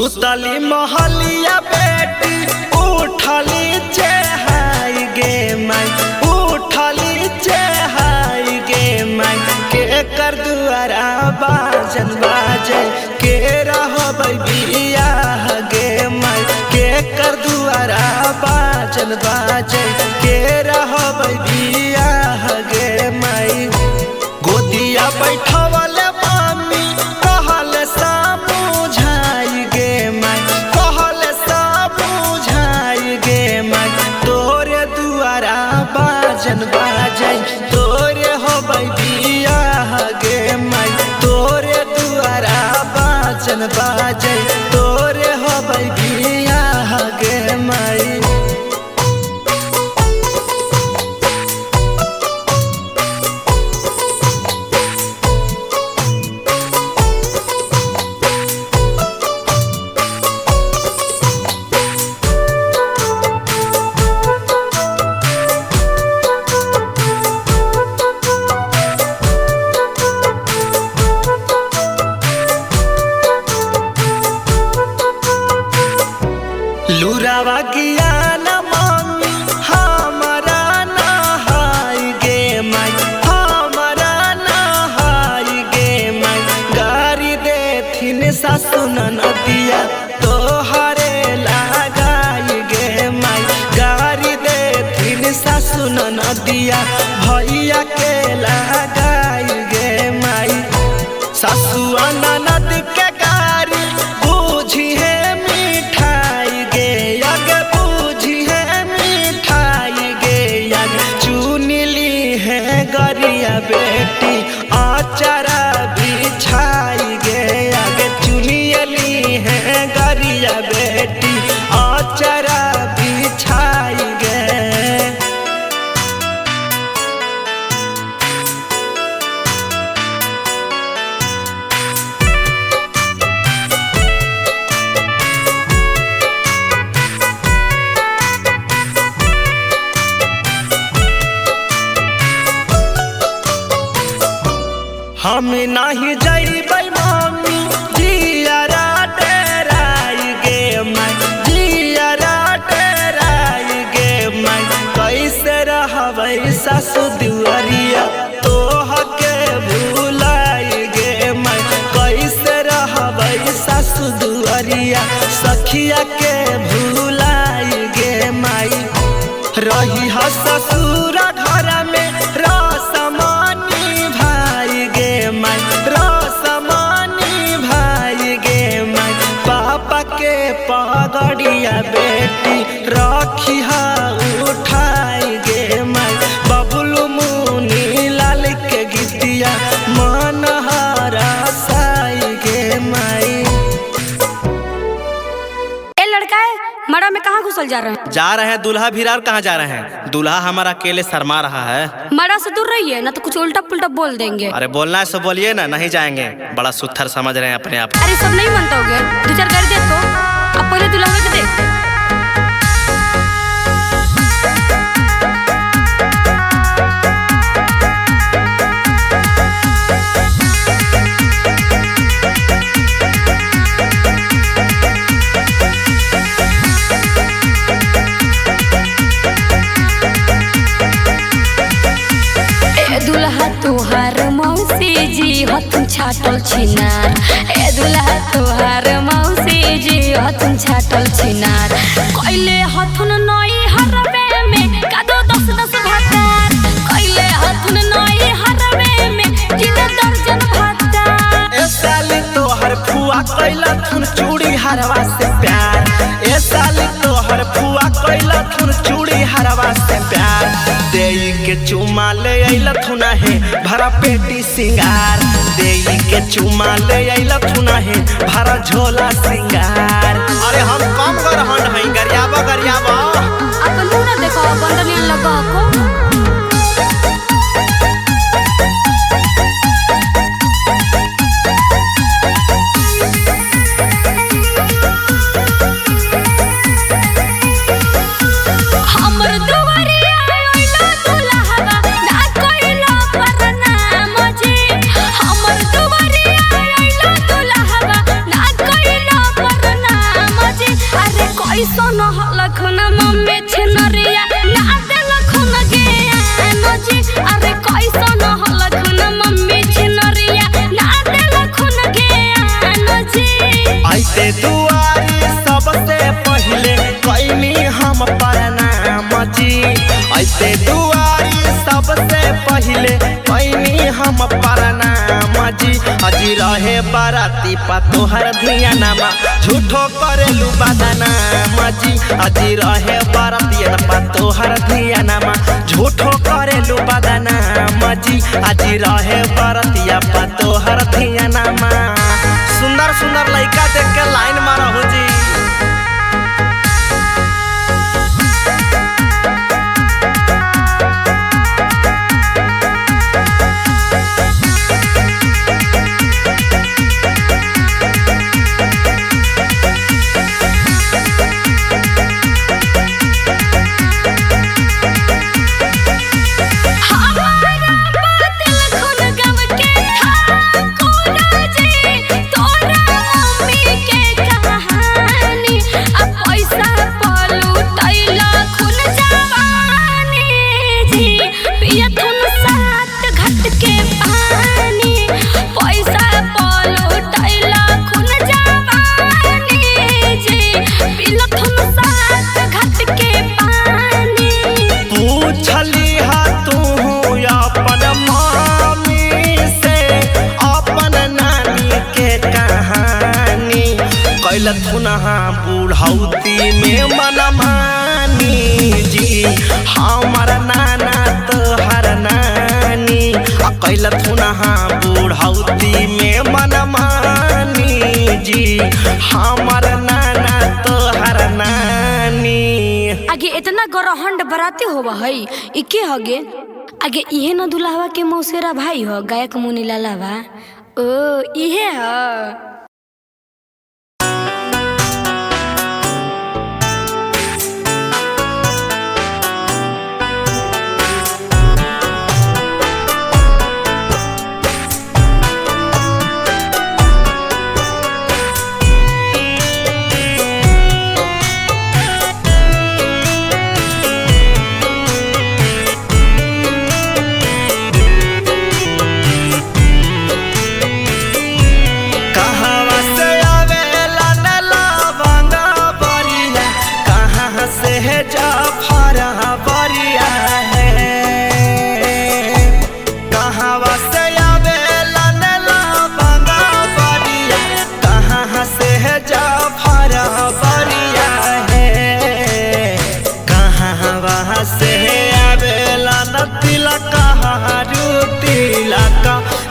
सुतली महलिया बेटी उठली चेहाई गे माई, उठली चेहाई गे माई। के कर दुआरा बाजन बाजे के रहबै बियाह गे माई, के कर दुआरा बाजन बाजे के रहबै बियाह गे माई। गोदिया बैठवल मामी कहल सब बुझाई गे माई, कहल सब बुझाई गे माई। तोरे दुआरा बाजन बाजे तोरे होबै बियाह गे माई, तोरे दुआरा बाजन बाजे तोरे होबै बियाह गे माई। लुरावा गिया न मामी हमारा नहाई गे माई, हमारा नहाई गे माई। गारी देथिन सासु नदिया तोहरे लगाई गे माई, गारी देथिन सासु नदिया भैया के लगाई गे माई। सासु ननद के गारी बूझी है मिठाई गे, आगे बूझी है मिठाई गे। आगे चुनली है गरिया बेटी आचारा बिछाई गे, आगे चुनियली है गरिया बेटी आचारा बिछाई गे। हम नहीं जइबै मामी जियारा डेराई गे माई, जियारा डेराई गे माई। कैसे रहबै सासु दुआरिया तोह के भुलाई गे माई, कैसे रहबै सासु दुआरिया सखिया के भुलाई गे माई। रही ह ससुर घर में रसमानी भाई गे माई, रसमानी भाई गे माई। पापा के पगड़िया बेटी रखी हा उठाई गे माई, बबलू मुनी लाल के गीतिया मन हरासाई गे माई। मड़ा में कहाँ घुसल जा रहे हैं? जा रहे हैं दूल्हा भिरार। कहाँ जा रहे हैं? दूल्हा हमारा अकेले शर्मा रहा है। मड़ा से दूर रहिए ना तो कुछ उल्टा पुल्टा बोल देंगे। अरे बोलना है सो बोलिए ना, नहीं जाएंगे। बड़ा सुथर समझ रहे हैं अपने आप। अरे सब नहीं मानता हो गया, दो चार कर दे तो अब पहले दूल्हा के देख। दुल्हा तुहार मौसी जी हतुम छाटल छिनार, ए दुल्हा तुहार मौसी जी हतुम छाटल छिनार। कइले हथुन नई हरवे में कादो 10-10 भातार, कइले हथुन नई हरवे में किने दर्जन भातार। ए साली तोहर फुआ कैला थुन चूड़ी हरवा से प्यार, ए साली तोहर फुआ कैला थुन चूड़ी हरवा से प्यार। देई के चुमा ले अइला थुना है भरा पेटी सिंगार, देई के चुमा ले अइला थुना है भरा झोला सिंगार। अरे हम कम गरहन हई, गरियाबा गरियाबा अपन मुंह ना देखो, बंदनिया लगा को। हमर दुआरिया आइला दुल्हा ना कोइला परनाम जी, हमर दुआरिया आइला दुल्हा ना कोइला परनाम। बाराती पा तोहर धियानामा झूठो करेलू बदनाम जी अजी रहे बाराती पा तोहर धियानामा झूठो करेलू बदनाम जी अजी रहे बारातिया पा तोहर धियानामा। सुंदर सुंदर लड़का देख के लाइन मारा हो जी। कैलथुनहा बुढ़ौती में मनमानी जी हमारा नाना तोहर नानी कैलथुनहा बुढ़ौती में मनमानी जी हमारा नाना तोहर नानी। आगे इतना गरहंड बराती होवा है इके हगे आगे इहे न दुल्हावा के मौसेरा भाई हो गायक मुनी लाला बा ओ इहे ह।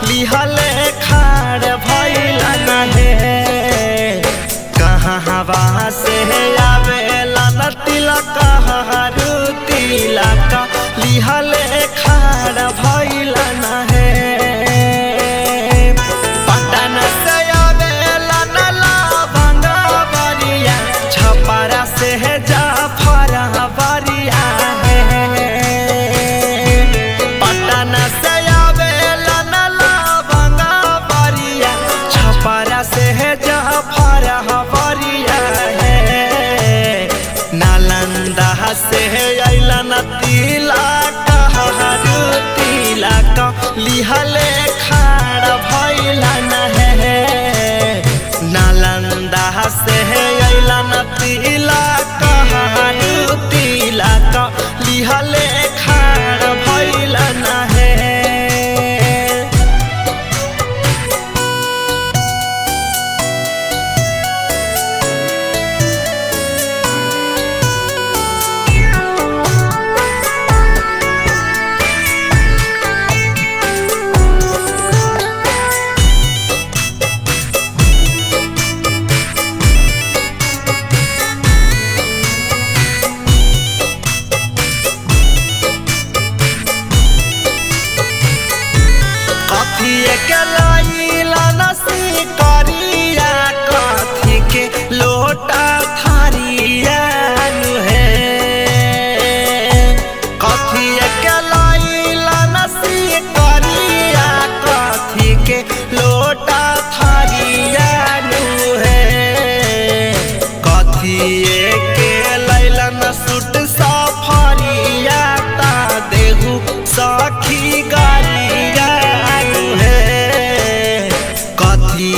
लिहले खाड़ भइला नहे कहाँ से आवेला न तिलक हरू तिलक लिहले खाड़ भइला नहे पटन से आवेला न लवंगा बरिया छपरा से जाफर बरिया पटन से से जाफर बरिया है नालंदा से अइलन तिलक हरू तिलक लिहले खाड़ भइला नहे नालंदा से अइलन तिलक हरू तिलक लिहले खाड़ भइला नहे। लोटा थारिया है कथी के लाइला नसी करिया कथी के लोटा थारिया है कथी के लैला न सूट सफरिया ता देहु सखी गारिया है कथी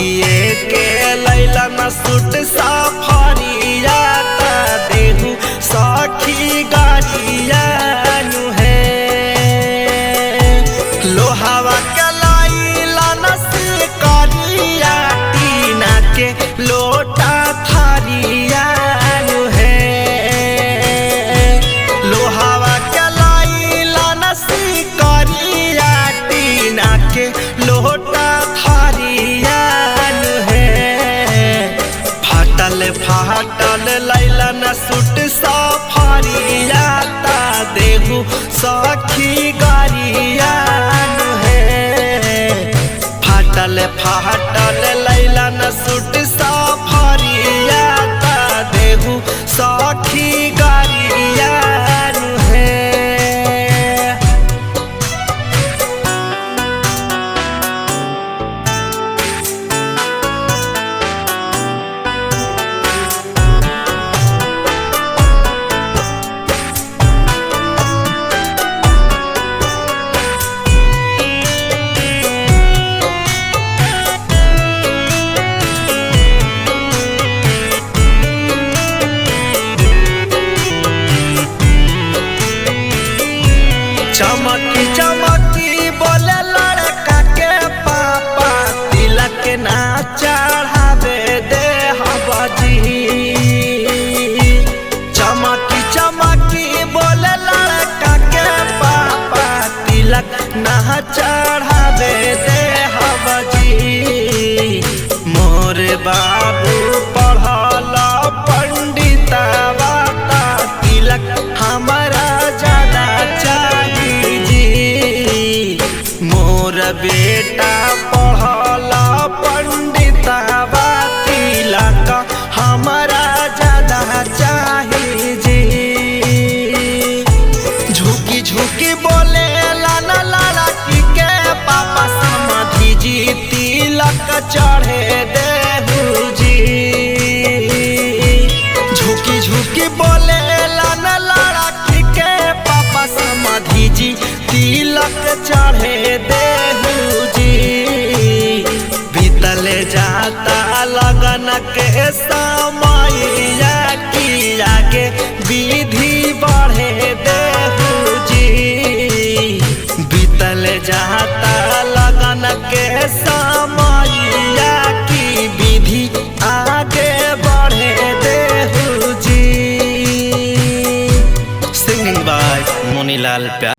लोटा थारियान है फाटल लैला न सूट सफारिया ता देहु सखी गरियान है फाटल लैला न सूट सफारिया ता देहु सखी गरियान है। चमकी चमकी बोले लड़का के पापा तिलक ना चढ़ावे दे हबजी। चमकी चमकी बोले लड़का के पापा तिलक ना चढ़ावे दे हबजी। मोर बाबू पढ़ल पंडितवा ता तिलक हमारा ज्यादा चाहिए जी। मोर बेटा पढ़ल पंडितवा तिलक हमारा ज्यादा चाहिए जी। झुकी झुकी बोले लाला लड़की के पापा समझी जी तिलक चढ़े देहु जी। झुकी झुकी बोले लाला लड़की के पापा समझी जी तिलक चढ़े देहु जी। बीतल जाता लगन के समय की आगे विधि बढ़े देहु जी। बीतल जाता लगन के समय की विधि आगे बढ़े देहु जी। सिंगिंग बाय मोनीलाल प्यार।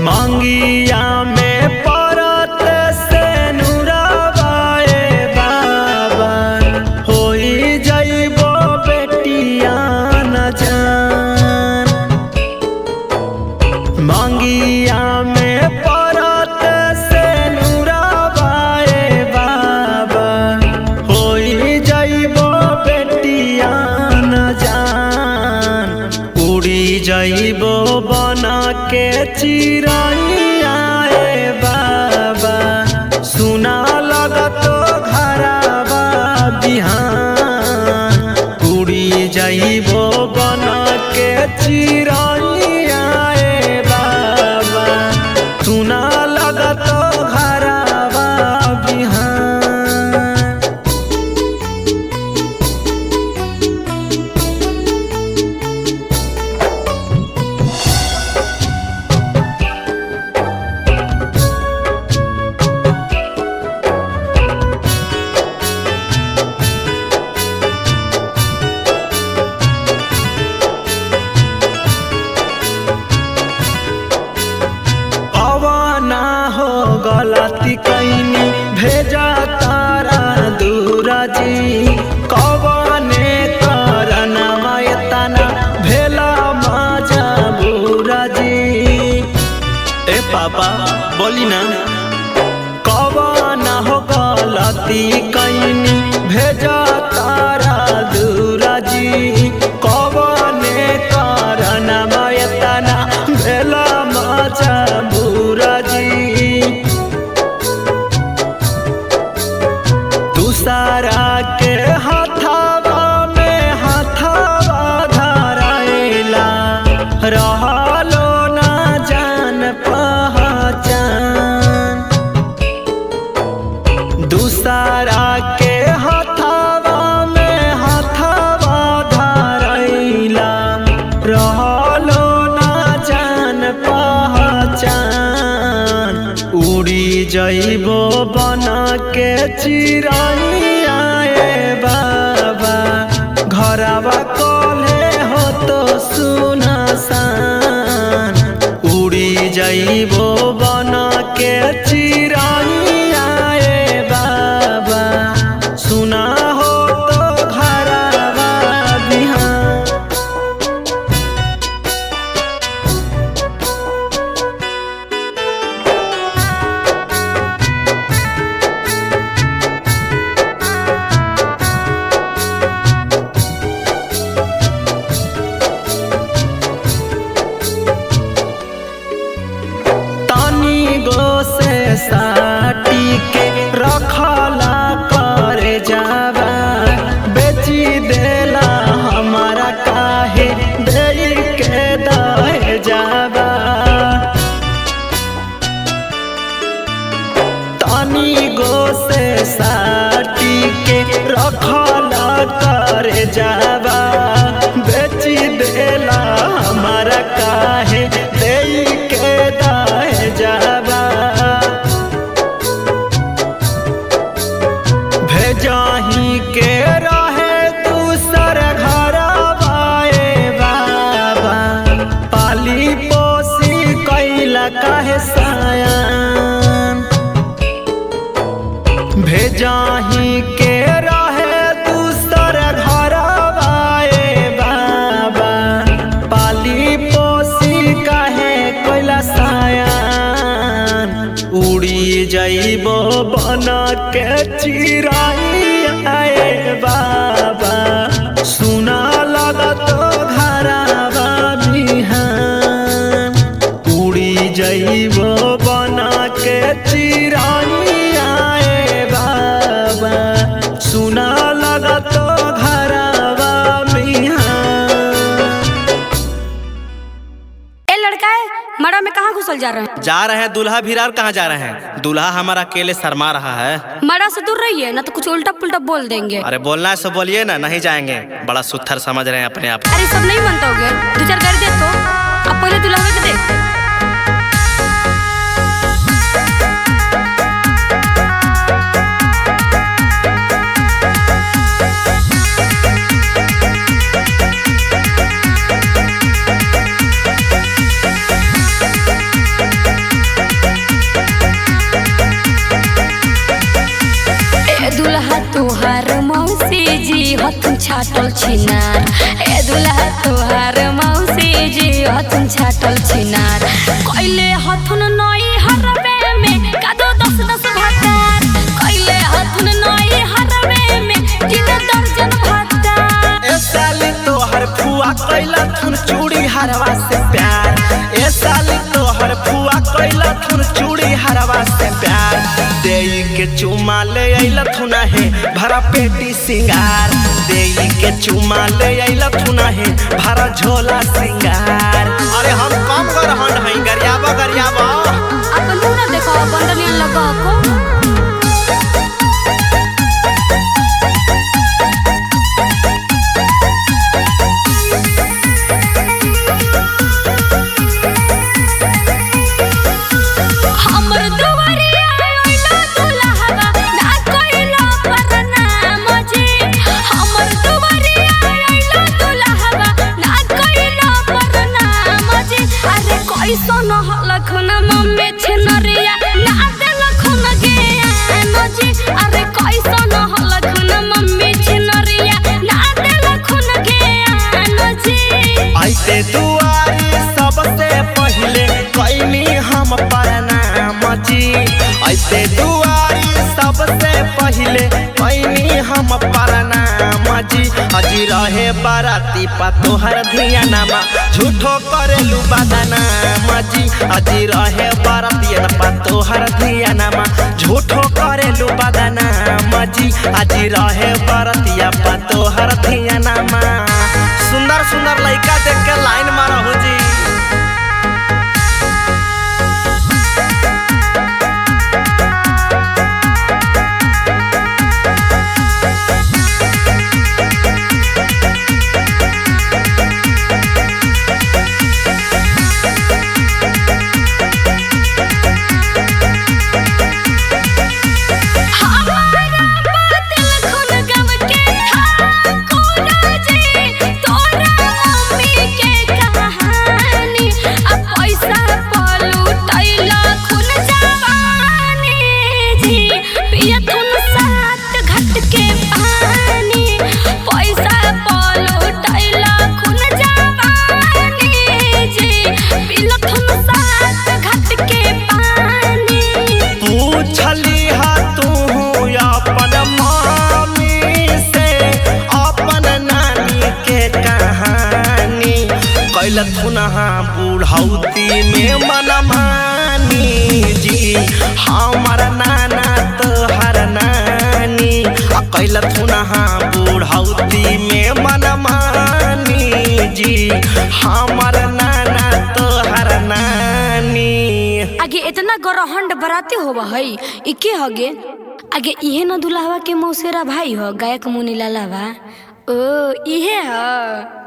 मंगिया में परत से नुराबाए बाबा होई जइबो बेटिया न जान। मंगिया में परत से नुराबाए बाबा होई जइबो बेटिया न जान। उड़ी जइबो बना के चिरैया ए बाबा सुना लगतो घरवा बिहान। उड़ी जइबो बना के चिरैया ए बाबा सुना लगतो घरवा बिहान। अवना हो गलती कैनी भेजा तारा दूरा जी। कवने करनवा एतना भेला माजा बुरा जी। ए पापा बोली ना। कवना हो गलती कैनी भेजा तारा दूरा जी। कवने करनवा एतना भेला माजा बुरा जी। दूसरा के हाथवा में हाथवा धराइला रहलो ना जान पहचान। दूसरा के हाथवा जइबो बना के चिरैया ए बाबा घरवा कले हो तो सुनसान उड़ी जइबो बना के चिरैया ए बाबा सुना हो तो घरवा बिहान। से साटी के रखला करे जावा बेची देला हमारा काहे दे के दहे जावा तनी गो से साटी के रखला करे जावा बेची देला हमारा काहे दे के दहे जावा जाही के रहे दूसर घर बाए बाबा पाली पोसी कैला काहे सायान भेजाही के रहे दूसर घर बाए बाबा पाली पोसी काहे कैला सायान उड़ी जइबो बना के चिरैया ए बाबा सुना लगत घरवा बिहान उड़ी जइबो बना के चिरैया ए बाबा सुना लगत घरवा बिहान। ए लड़का है मड़ा में कहाँ घुसल जा रहे हैं? जा रहे हैं दूल्हा भिरार। कहाँ जा रहे हैं? दूल्हा हमारा अकेले शर्मा रहा है। मड़ा से दूर रहिए ना तो कुछ उल्टा पुल्टा बोल देंगे। अरे बोलना है सो बोलिए ना, नहीं जाएंगे। बड़ा सुथर समझ रहे हैं अपने आप। अरे सब नहीं बनता हो गया, दो चार कर दे तो अब पहले दूल्हा के दे। दुल्हा तुहार मौसी जी हथुन छाटल छिनार ए दुल्हा तुहार मौसी जी हथुन छाटल छिनार कइले हथुन नई हरबे में कादो 10-10 भातार कइले हथुन नई हरबे में 3 दर्जन भातार। ए साली तोहर फुआ कैला थुन चूड़ी हरवा से प्यार ए साली तोहर फुआ कैला थुन चूड़ी हरवा से प्यार देई के चुमा ले अइला थुना है भरा पेटी सिंगार देई के चुमा ले अइला थुना है भरा झोला सिंगार। अरे हम कम कर हन हई गरियाबा गरियाबा अपन मुंह देखो बंदनिया लगा को हमर दुवरिया लइला दुल्हावा ना कइला परनाम जी हमर दुवरिया लइला दुल्हावा ना कइला परनाम जी अरे कैसन हलखन मम्मी छिनरिया ना देलखन ज्ञान जी अरे कैसन हलखन मम्मी छिनरिया ना देलखन ज्ञान जी ऐसे दुआरी सबसे पहले कैनी हम प्रणाम जी ऐसे दुआरी सबसे पहले कैनी हम प्रणाम जी अजी रहे बाराती पा तोहर धियानामा झूठो करेलू बदनाम जी अजी रहे बाराती पा तोहर धियानामा झूठो करेलू बदनाम जी अजी रहे बारातिया पा तोहर धियानामा। सुंदर सुंदर लड़का देख के लाइन मारा हो जी। बूढ़ौती में मनमानी जी हमारा नाना तोहर नानी कैलथुन हाँ बूढ़ौती में मनमानी जी हमारा नाना तोहर नानी। आगे इतना गरहंड बराती होवा है इके हगे आगे इहे न दुल्हवा के मौसेरा भाई हो गायक मुनी लाला बा ओ इहे ह।